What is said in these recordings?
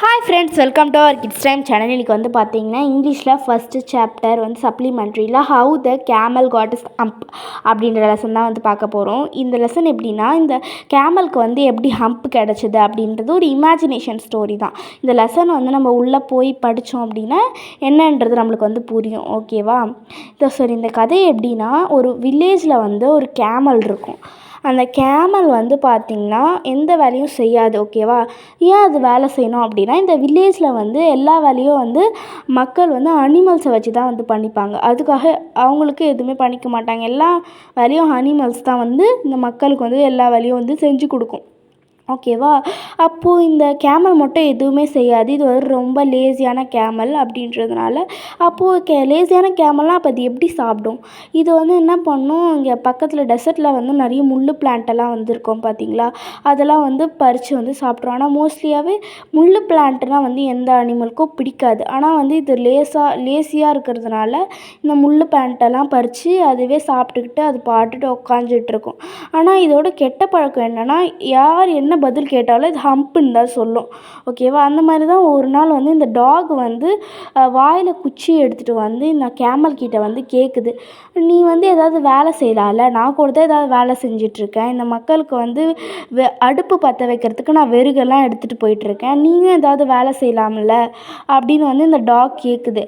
Hi friends, welcome to our kids time channel. இன்றைக்கி வந்து பார்த்தீங்கன்னா இங்கிலீஷில் ஃபஸ்ட்டு சாப்டர் வந்து சப்ளிமெண்ட்ரியில் how the camel got its hump அப்படின்ற லெசன் தான் வந்து பார்க்க போகிறோம். இந்த லெசன் எப்படின்னா, இந்த கேமலுக்கு வந்து எப்படி ஹம்ப் கிடச்சிது அப்படின்றது ஒரு இமேஜினேஷன் ஸ்டோரி தான். இந்த லெசன் வந்து நம்ம உள்ளே போய் படித்தோம் அப்படின்னா என்னன்றது நம்மளுக்கு வந்து புரியும். ஓகேவா? சரி, இந்த கதை எப்படின்னா, ஒரு வில்லேஜில் வந்து ஒரு கேமல் இருக்கும். அந்த கேமல் வந்து பார்த்திங்கன்னா எந்த வேலையும் செய்யாது. ஓகேவா? ஏன் அது வேலை செய்யணும் அப்படின்னா, இந்த வில்லேஜில் வந்து எல்லா வேலையும் வந்து மக்கள் வந்து அனிமல்ஸை வச்சு தான் வந்து பண்ணிப்பாங்க. அதுக்காக அவங்களுக்கு எதுவுமே பண்ணிக்க மாட்டாங்க. எல்லா வேலையும் அனிமல்ஸ் தான் வந்து இந்த மக்களுக்கு வந்து எல்லா வேலையும் வந்து செஞ்சு கொடுக்கும். ஓகேவா? அப்போது இந்த கேமல் மட்டும் எதுவுமே செய்யாது. இது ஒரு ரொம்ப லேசியான கேமல் அப்படின்றதுனால, அப்போது லேசியான கேமல்லாம் அப்போ அது எப்படி சாப்பிடும்? இது வந்து என்ன பண்ணும், இங்கே பக்கத்தில் டெசர்ட்டில் வந்து நிறைய முள் பிளான்ட்டெல்லாம் வந்து இருக்கும் பார்த்தீங்களா? அதெல்லாம் வந்து பறித்து வந்து சாப்பிட்ரும். ஆனால் மோஸ்ட்லியாகவே முள் பிளான்ட்னால் வந்து எந்த அனிமலுக்கும் பிடிக்காது. ஆனால் வந்து இது லேசியாக இருக்கிறதுனால இந்த முள் பிளான்ட்டெல்லாம் பறித்து அதுவே சாப்பிட்டுக்கிட்டு அது பாட்டுட்டு உட்காந்துட்டு இருக்கும். ஆனால் இதோட கெட்ட பழக்கம் என்னென்னா, யார் என்ன பதில் கேட்டாலும் இது ஹம்ப்புன்னு தான் சொல்லும். ஓகேவா? அந்த மாதிரி தான் ஒரு நாள் வந்து இந்த டாக் வந்து வாயில் குச்சி எடுத்துகிட்டு வந்து இந்த கேமல் கிட்ட வந்து கேட்குது, நீ வந்து ஏதாவது வேலை செய்யலாம்ல, நான் கூட தான் ஏதாவது வேலை செஞ்சிட்ருக்கேன், இந்த மக்களுக்கு வந்து அடுப்பு பற்ற வைக்கிறதுக்கு நான் வெறுகெல்லாம் எடுத்துகிட்டு போயிட்டுருக்கேன், நீயும் ஏதாவது வேலை செய்யலாம்ல அப்படின்னு வந்து இந்த டாக் கேட்குது.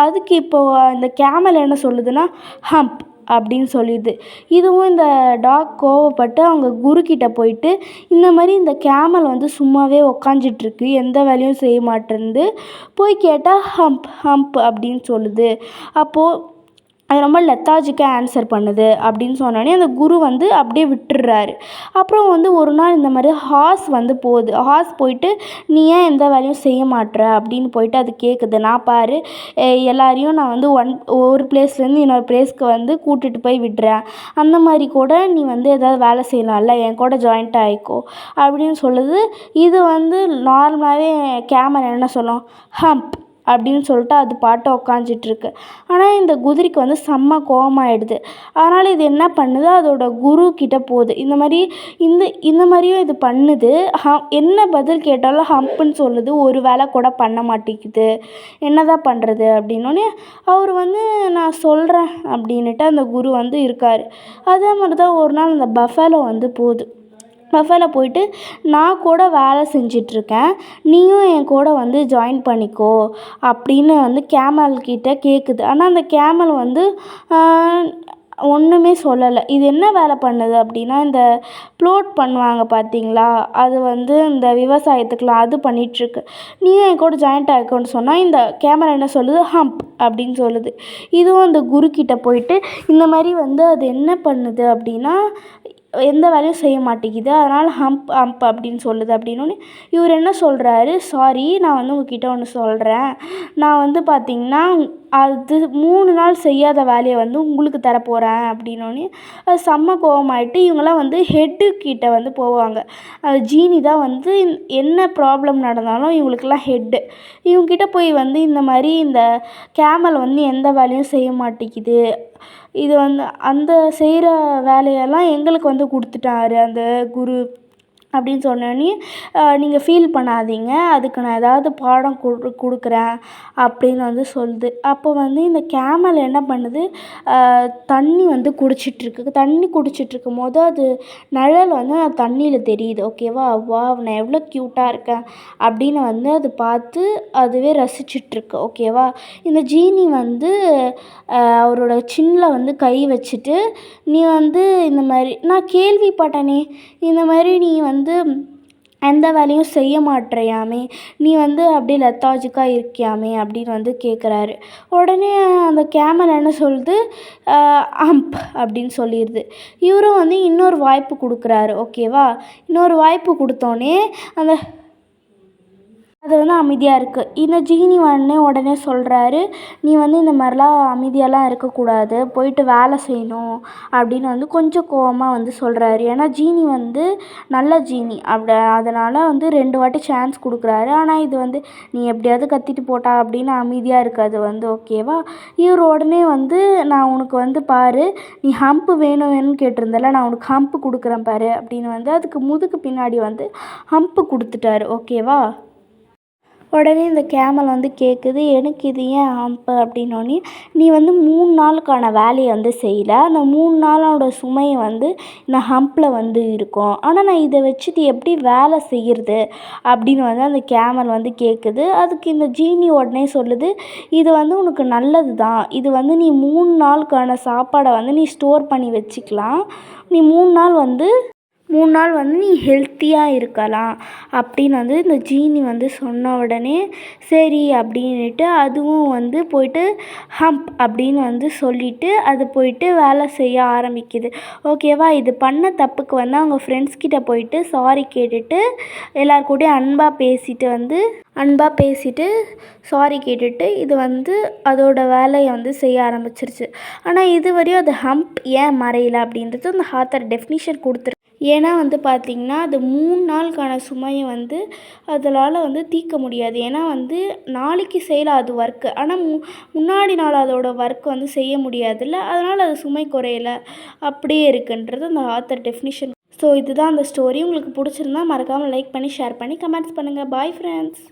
அதுக்கு இப்போது இந்த கேமல் என்ன சொல்லுதுன்னா, ஹம்ப் அப்படின்னு சொல்லிடுது. இதுவும் இந்த டாக் கோவப்பட்டு அவங்க குருக்கிட்ட போயிட்டு, இந்த மாதிரி இந்த கேமல் வந்து சும்மாவே உக்காஞ்சிட்ருக்கு, எந்த வேலையும் செய்ய மாட்டேன்து, போய் கேட்டால் ஹம்ப் ஹம்ப் அப்படின்னு சொல்லுது. அப்போது அது ரொம்ப லெத்தாஜிக்காக ஆன்சர் பண்ணுது அப்படின்னு சொன்னோடனே அந்த குரு வந்து அப்படியே விட்டுடுறாரு. அப்புறம் வந்து ஒரு நாள் இந்த மாதிரி ஹார்ஸ் வந்து போகுது. ஹார்ஸ் போயிட்டு, நீ ஏன் எந்த வேலையும் செய்ய மாட்ற அப்படின்னு போயிட்டு அது கேட்குது. நான் பாரு, எல்லாரையும் நான் வந்து ஒரு பிளேஸ்லேருந்து இன்னொரு பிளேஸ்க்கு வந்து கூட்டிகிட்டு போய் விடுறேன், அந்த மாதிரி கூட நீ வந்து ஏதாவது வேலை செய்யலாம்ல, என் கூட ஜாயிண்ட் ஆகிக்கோ அப்படின்னு சொல்லுது. இது வந்து நார்மலாகவே கேமல் என்ன சொல்லும், ஹம்ப் அப்படின்னு சொல்லிட்டு அது பாட்டு உக்காஞ்சிட்ருக்கு. ஆனால் இந்த குதிரைக்கு வந்து செம்ம கோவமாயிடுது. அதனால் இது என்ன பண்ணுது, அதோட குரு கிட்ட போகுது. இந்த மாதிரியும் இது பண்ணுது. என்ன பதில் கேட்டாலும் ஹம்ப்புன்னு சொல்லுது, ஒரு வேலை கூட பண்ண மாட்டேங்குது, என்னதான் பண்ணுறது அப்படின்னோடனே அவர் வந்து நான் சொல்கிறேன் அப்படின்னுட்டு அந்த குரு வந்து இருக்கார். அதே மாதிரி தான் ஒரு நாள் அந்த பஃபேலோ வந்து போகுது. பஃபேலோ போயிட்டு, நான் கூட வேலை செஞ்சிட்ருக்கேன், நீயும் என் கூட வந்து ஜாயின் பண்ணிக்கோ அப்படின்னு வந்து கேமல் கிட்ட கேட்குது. ஆனால் அந்த கேமல் வந்து ஒன்றுமே சொல்லலை. இது என்ன வேலை பண்ணுது அப்படின்னா, இந்த ப்ளோட் பண்ணுவாங்க பார்த்தீங்களா, அது வந்து இந்த விவசாயத்துக்குலாம் அது பண்ணிகிட்ருக்கு. நீயும் என் கூட ஜாயிண்ட் ஆகிக்கோன்னு சொன்னால் இந்த கேமல் என்ன சொல்லுது, ஹம்ப் அப்படின்னு சொல்லுது. இதுவும் அந்த குருக்கிட்ட போயிட்டு இந்த மாதிரி வந்து அது என்ன பண்ணுது அப்படின்னா, எந்த வேலையும் செய்ய மாட்டேங்குது, அதனால் ஹம்ப் ஹம்ப் அப்படின்னு சொல்லுது. அப்படின்னோடனே இவர் என்ன சொல்கிறாரு, சாரி, நான் வந்து உங்ககிட்ட ஒன்று சொல்கிறேன், நான் வந்து பார்த்திங்கன்னா அது 3 நாள் செய்யாத வேலையை வந்து உங்களுக்கு தரப்போகிறேன் அப்படின்னோடனே அது செம்ம கோவமாயிட்டு இவங்கெல்லாம் வந்து ஹெட்டுக்கிட்ட வந்து போவாங்க. அது ஜீனி தான் வந்து என்ன ப்ராப்ளம் நடந்தாலும் இவங்களுக்கெல்லாம் ஹெட்டு. இவங்ககிட்ட போய் வந்து இந்த மாதிரி இந்த கேமல் வந்து எந்த வேலையும் செய்ய மாட்டேங்குது, இது வந்து அந்த செய்கிற வேலையெல்லாம் எங்களுக்கு வந்து கொடுத்துட்டாரு அந்த குரு அப்படின்னு சொன்னோடனே, நீங்கள் ஃபீல் பண்ணாதீங்க, அதுக்கு நான் ஏதாவது பாடம் கொடுக்குறேன் அப்படின்னு வந்து சொல்லுது. அப்போ வந்து இந்த கேமல் என்ன பண்ணுது, தண்ணி வந்து குடிச்சிட்ருக்கு. தண்ணி குடிச்சிட்ருக்கும் போது அது நிழல் வந்து தண்ணியில் தெரியுது. ஓகேவா? வாவ், நான் எவ்வளோ க்யூட்டாக இருக்கேன் அப்படின்னு வந்து அது பார்த்து அதுவே ரசிச்சிட்ருக்கு. ஓகேவா? இந்த ஜீனி வந்து அவரோட சின்னில் வந்து கை வச்சுட்டு, நீ வந்து இந்த மாதிரி நான் கேள்விப்பட்டேனே, இந்த மாதிரி நீ வந்து எந்த வேலையும் செய்ய மாட்டேறியாமே, நீ வந்து அப்படியே லெத்தாஜிக்காக இருக்கியாமே அப்படின்னு வந்து கேட்குறாரு. உடனே அந்த கேமல் என்ன சொல்லுது, ஹம்ப் அப்படின்னு சொல்லிடுது. இவரும் வந்து இன்னொரு வாய்ப்பு கொடுக்குறாரு. ஓகேவா? இன்னொரு வாய்ப்பு கொடுத்தோன்னே அது வந்து அமைதியாக இருக்குது. இந்த ஜீனி உடனே சொல்கிறாரு, நீ வந்து இந்த மாதிரிலாம் அமைதியாலாம் இருக்கக்கூடாது, போயிட்டு வேலை செய்யணும் அப்படின்னு வந்து கொஞ்சம் கோவமாக வந்து சொல்கிறாரு. ஏன்னா ஜீனி வந்து நல்ல ஜீனி அதனால் வந்து 2 வாட்டி சான்ஸ் கொடுக்குறாரு. ஆனால் இது வந்து நீ எப்படியாவது கத்திட்டு போட்டா அப்படின்னு அமைதியாக இருக்குது வந்து. ஓகேவா? இவர் உடனே வந்து, நான் உனக்கு வந்து பாரு, நீ ஹம்ப்பு வேணும்னு கேட்டிருந்தல, நான் உனக்கு ஹம்ப்பு கொடுக்குறேன் பாரு அப்படின்னு வந்து அதுக்கு முதுகு பின்னாடி வந்து ஹம்ப்பு கொடுத்துட்டாரு. ஓகேவா? உடனே இந்த கேமல் வந்து கேட்குது, எனக்கு இது ஏன் ஹம்ப் அப்படின்னோடனே, நீ வந்து 3 நாளுக்கான வேலையை வந்து செய்யல, அந்த 3 நாளோட சுமை வந்து இந்த ஹம்பில் வந்து இருக்கும். ஆனால் நான் இதை வச்சுட்டு எப்படி வேலை செய்கிறது அப்படின்னு வந்து அந்த கேமல் வந்து கேட்குது. அதுக்கு இந்த ஜீனி உடனே சொல்லுது, இது வந்து உனக்கு நல்லது தான், இது வந்து நீ 3 நாளுக்கான சாப்பாடை வந்து நீ ஸ்டோர் பண்ணி வச்சுக்கலாம், நீ 3 நாள் வந்து நீ ஹெல்த்தியாக இருக்கலாம் அப்படின்னு வந்து இந்த ஜீனி வந்து சொன்ன உடனே சரி அப்படின்ட்டு அதுவும் வந்து போயிட்டு ஹம்ப் அப்படின்னு வந்து சொல்லிவிட்டு அது போயிட்டு வேலை செய்ய ஆரம்பிக்குது. ஓகேவா, இது பண்ண தப்புக்கு வந்து அவங்க ஃப்ரெண்ட்ஸ் கிட்ட போயிட்டு சாரி கேட்டுட்டு எல்லாருக்கூடயும் அன்பாக பேசிட்டு சாரி கேட்டுட்டு இது வந்து அதோட வேலையை வந்து செய்ய ஆரம்பிச்சிருச்சு. ஆனால் இதுவரையும் அது ஹம்ப் ஏன் மறையலை அப்படின்றது அந்த ஆத்தர் டெஃபினிஷன் கொடுத்துருக்கு. ஏன்னா வந்து பார்த்திங்கன்னா அது 3 நாளுக்கான சுமையை வந்து அதனால் வந்து தீர்க்க முடியாது. ஏன்னா வந்து நாளைக்கு செய்யலாம் அது ஒர்க்கு, ஆனால் முன்னாடி நாள் அதோட ஒர்க் வந்து செய்ய முடியாதுல்ல, அதனால் அது சுமை குறையலை அப்படியே இருக்குன்றது அந்த ஆத்தர் டெஃபினிஷன். ஸோ இதுதான் அந்த ஸ்டோரி. உங்களுக்கு பிடிச்சிருந்தா மறக்காமல் லைக் பண்ணி ஷேர் பண்ணி கமெண்ட்ஸ் பண்ணுங்கள். Bye friends.